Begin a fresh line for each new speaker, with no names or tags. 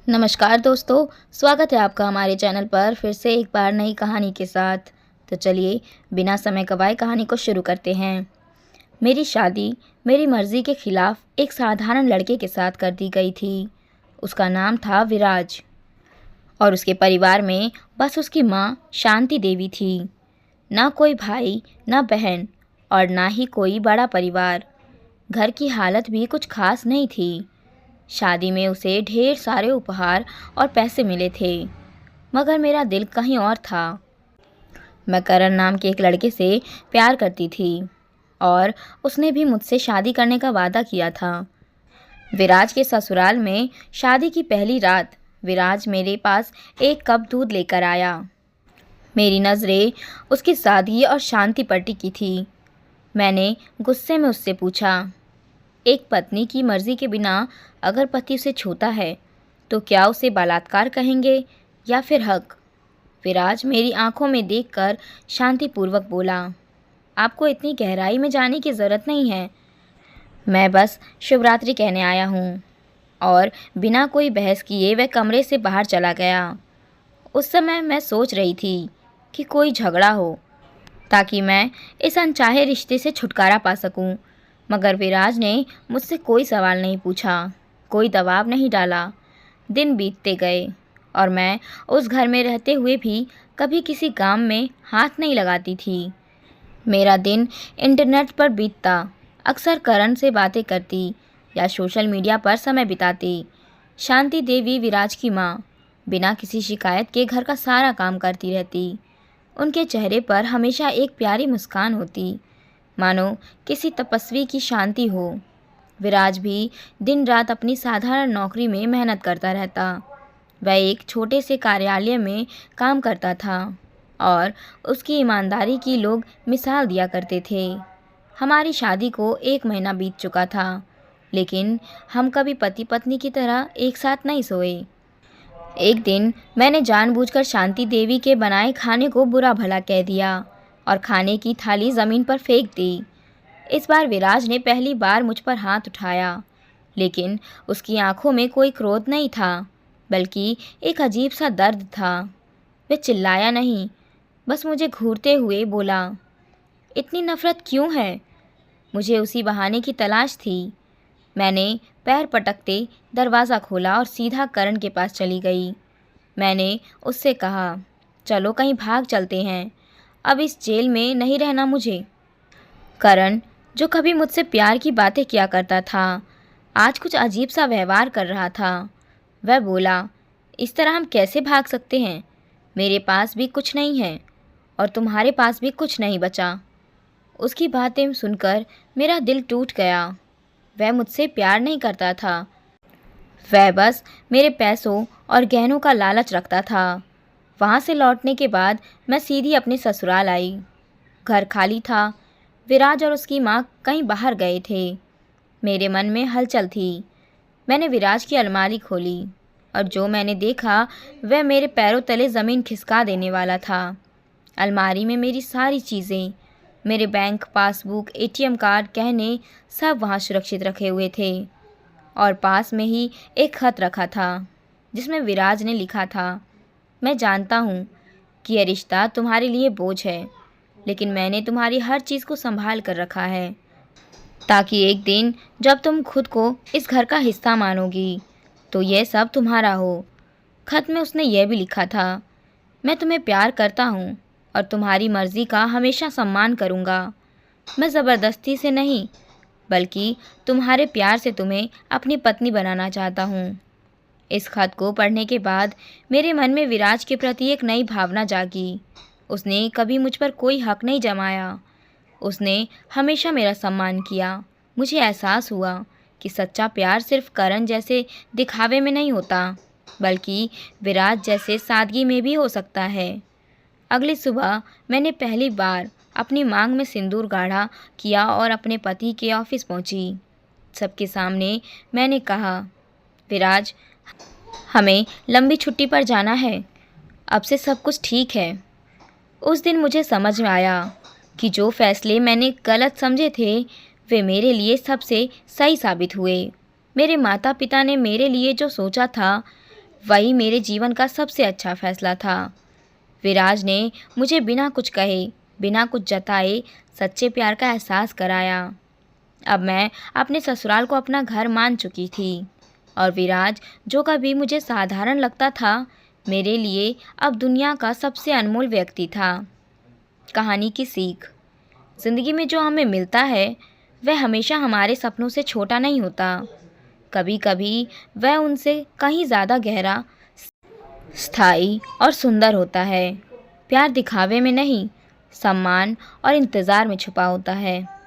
नमस्कार दोस्तों, स्वागत है आपका हमारे चैनल पर फिर से एक बार नई कहानी के साथ। तो चलिए बिना समय गवाए कहानी को शुरू करते हैं। मेरी शादी मेरी मर्ज़ी के खिलाफ एक साधारण लड़के के साथ कर दी गई थी। उसका नाम था विराज और उसके परिवार में बस उसकी माँ शांति देवी थी। ना कोई भाई, ना बहन और ना ही कोई बड़ा परिवार। घर की हालत भी कुछ खास नहीं थी। शादी में उसे ढेर सारे उपहार और पैसे मिले थे, मगर मेरा दिल कहीं और था। मैं करण नाम के एक लड़के से प्यार करती थी और उसने भी मुझसे शादी करने का वादा किया था। विराज के ससुराल में शादी की पहली रात विराज मेरे पास एक कप दूध लेकर आया। मेरी नज़रें उसकी सादगी और शांति पर टिकी थी। मैंने गुस्से में उससे पूछा, एक पत्नी की मर्जी के बिना अगर पति उसे छूता है तो क्या उसे बलात्कार कहेंगे या फिर हक? विराज मेरी आंखों में देखकर शांतिपूर्वक बोला, आपको इतनी गहराई में जाने की ज़रूरत नहीं है। मैं बस शिवरात्रि कहने आया हूँ। और बिना कोई बहस किए वह कमरे से बाहर चला गया। उस समय मैं सोच रही थी कि कोई झगड़ा हो ताकि मैं इस अनचाहे रिश्ते से छुटकारा पा सकूं। मगर विराज ने मुझसे कोई सवाल नहीं पूछा, कोई दबाव नहीं डाला। दिन बीतते गए और मैं उस घर में रहते हुए भी कभी किसी काम में हाथ नहीं लगाती थी। मेरा दिन इंटरनेट पर बीतता, अक्सर करण से बातें करती या सोशल मीडिया पर समय बिताती। शांति देवी विराज की माँ बिना किसी शिकायत के घर का सारा काम करती रहती। उनके चेहरे पर हमेशा एक प्यारी मुस्कान होती, मानो किसी तपस्वी की शांति हो। विराज भी दिन रात अपनी साधारण नौकरी में मेहनत करता रहता। वह एक छोटे से कार्यालय में काम करता था और उसकी ईमानदारी की लोग मिसाल दिया करते थे। हमारी शादी को 1 महीना बीत चुका था, लेकिन हम कभी पति पत्नी की तरह एक साथ नहीं सोए। एक दिन मैंने जानबूझकर शांति देवी के बनाए खाने को बुरा भला कह दिया और खाने की थाली ज़मीन पर फेंक दी। इस बार विराज ने पहली बार मुझ पर हाथ उठाया, लेकिन उसकी आंखों में कोई क्रोध नहीं था, बल्कि एक अजीब सा दर्द था। वह चिल्लाया नहीं, बस मुझे घूरते हुए बोला, इतनी नफ़रत क्यों है? मुझे उसी बहाने की तलाश थी। मैंने पैर पटकते दरवाज़ा खोला और सीधा करण के पास चली गई। मैंने उससे कहा, चलो कहीं भाग चलते हैं, अब इस जेल में नहीं रहना मुझे। करण, जो कभी मुझसे प्यार की बातें किया करता था, आज कुछ अजीब सा व्यवहार कर रहा था। वह बोला, इस तरह हम कैसे भाग सकते हैं? मेरे पास भी कुछ नहीं है और तुम्हारे पास भी कुछ नहीं बचा। उसकी बातें सुनकर मेरा दिल टूट गया। वह मुझसे प्यार नहीं करता था, वह बस मेरे पैसों और गहनों का लालच रखता था। वहाँ से लौटने के बाद मैं सीधी अपने ससुराल आई। घर खाली था, विराज और उसकी माँ कहीं बाहर गए थे। मेरे मन में हलचल थी। मैंने विराज की अलमारी खोली और जो मैंने देखा वह मेरे पैरों तले ज़मीन खिसका देने वाला था। अलमारी में मेरी सारी चीज़ें, मेरे बैंक पासबुक, एटीएम कार्ड, गहने सब वहाँ सुरक्षित रखे हुए थे। और पास में ही एक खत रखा था जिसमें विराज ने लिखा था, मैं जानता हूँ कि यह रिश्ता तुम्हारे लिए बोझ है, लेकिन मैंने तुम्हारी हर चीज़ को संभाल कर रखा है ताकि एक दिन जब तुम खुद को इस घर का हिस्सा मानोगी तो यह सब तुम्हारा हो। खत में उसने यह भी लिखा था, मैं तुम्हें प्यार करता हूँ और तुम्हारी मर्ज़ी का हमेशा सम्मान करूँगा। मैं ज़बरदस्ती से नहीं, बल्कि तुम्हारे प्यार से तुम्हें अपनी पत्नी बनाना चाहता हूँ। इस खत को पढ़ने के बाद मेरे मन में विराज के प्रति एक नई भावना जागी। उसने कभी मुझ पर कोई हक नहीं जमाया। उसने हमेशा मेरा सम्मान किया। मुझे एहसास हुआ कि सच्चा प्यार सिर्फ करण जैसे दिखावे में नहीं होता, बल्कि विराज जैसे सादगी में भी हो सकता है। अगली सुबह मैंने पहली बार अपनी मांग में सिंदूर गाढ़ा किया और अपने पति के ऑफिस पहुंची। सबके सामने मैंने कहा, विराज, हमें लंबी छुट्टी पर जाना है, अब से सब कुछ ठीक है। उस दिन मुझे समझ में आया कि जो फैसले मैंने गलत समझे थे वे मेरे लिए सबसे सही साबित हुए। मेरे माता पिता ने मेरे लिए जो सोचा था वही मेरे जीवन का सबसे अच्छा फैसला था। विराज ने मुझे बिना कुछ कहे, बिना कुछ जताए सच्चे प्यार का एहसास कराया। अब मैं अपने ससुराल को अपना घर मान चुकी थी और विराज, जो कभी मुझे साधारण लगता था, मेरे लिए अब दुनिया का सबसे अनमोल व्यक्ति था। कहानी की सीख। ज़िंदगी में जो हमें मिलता है वह हमेशा हमारे सपनों से छोटा नहीं होता। कभी कभी वह उनसे कहीं ज़्यादा गहरा, स्थायी और सुंदर होता है। प्यार दिखावे में नहीं, सम्मान और इंतज़ार में छुपा होता है।